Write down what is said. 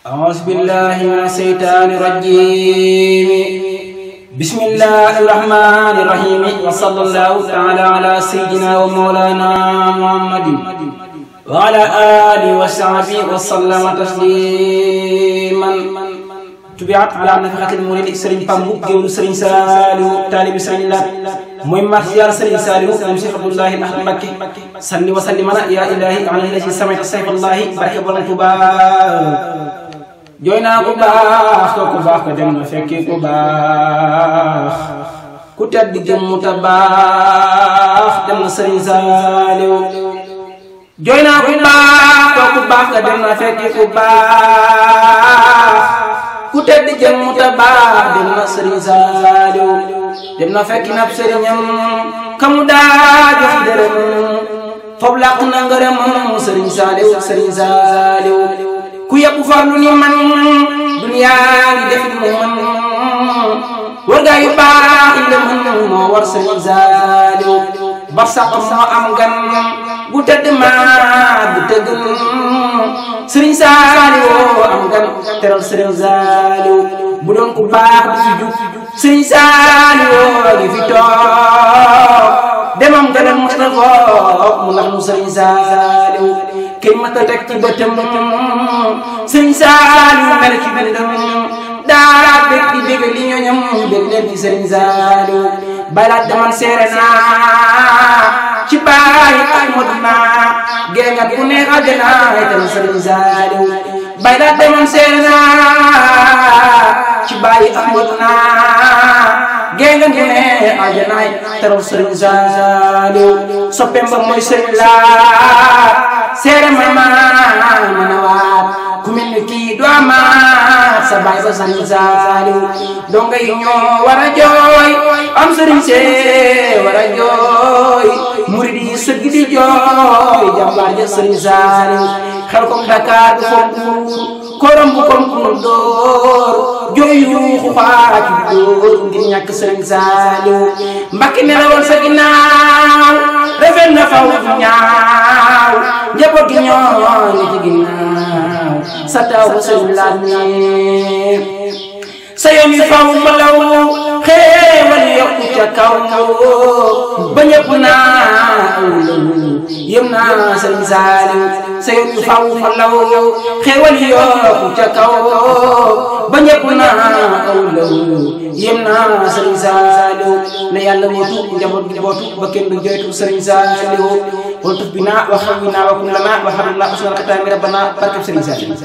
أعوذ بالله من الشيطان الرجيم بسم الله الرحمن الرحيم وصلى الله تعالى على سيدنا ومولانا محمد وعلى آله وصحبه وسلم تسليما تبعت على نفقة المولد سرين بامبوك جول سرين سالو طالب سرين الله مهم مخيار سرين سالو نمشي عبد الله الأحمد مكي صلي وسلم يا إلهي على الذي سمعت سيف الله بركة بركة jooy naa ku baax ka dem na fekki ku baax ku tedd jëmm ta baax dem na Sëriñ Saaliw jooy naa ku baax ka dem na fekki ku baax ku tedd jëmm ta baax dem na Sëriñ Saaliw dem na fekki nab sëriñam kamu daa jox dërëm foofu làq na ngërëm Sëriñ Saaliw ku yebbu farlu ni man duniyaa ngi def mu man war gaa yu baax yi la mën moo war Sëriñ Saaliw bar sax moo am gan gu tëdd maa gu tëgg Sëriñ Saaliw am gan teral Sëriñ Saaliw bu doon ku baax du fi jug Sëriñ Saaliw gi fi toog demam ganam mu tafoog mu nax nu Sëriñ Saaliw kenn mata teg ci bëtam Sëriñ Saaliw mel ci bindam daa bég di bég li ñoñam bég leen ci Sëriñ Saaliw baylaat daman seere naa ci bàyyi Ahmadu naa géngat ku neex àjjana itam Sëriñ Saaliw baylaat daman seere naa ci bàyyi Ahmadu naa géngat ku neex àjjana itam Sëriñ Saaliw soppeem ba mooy Sëriñ Laat seere mama mana waat ku mel ni kii du amaat sa baay ba Sëriñ Saaliw donga yi ñoo war a jooy am sëriñ see war a jooy murid yi sëgg di jooy jàmbaar ja Sëriñ Saaliw xel kom Dakar du fokku korom bu kom ku door jooy yuuxu xaaj door ngir ñàkk Sëriñ Saaliw Mbàkke ne la woon sa ginnaaw rafet na faw ñaaw njaboot gi ñoo ngi ci ginnaaw sa taw ba Sëriñ Laat sa yoon yi faw ma law xéewal yokku ca kaw ba ñëpp naaw yëm naa Sëriñ Saaliw sa yoon yi faw ma law xéewal yokku ca kaw ba ñëpp naaw yëm naa Sëriñ Saaliw na yàlla mootu njaboot gi bootu ba kenn du joytu Sëriñ Saaliw waltuf bina wa xawwina wa kullana wa habibna usnal xataami rabbana barkeb Sëriñ Saaliw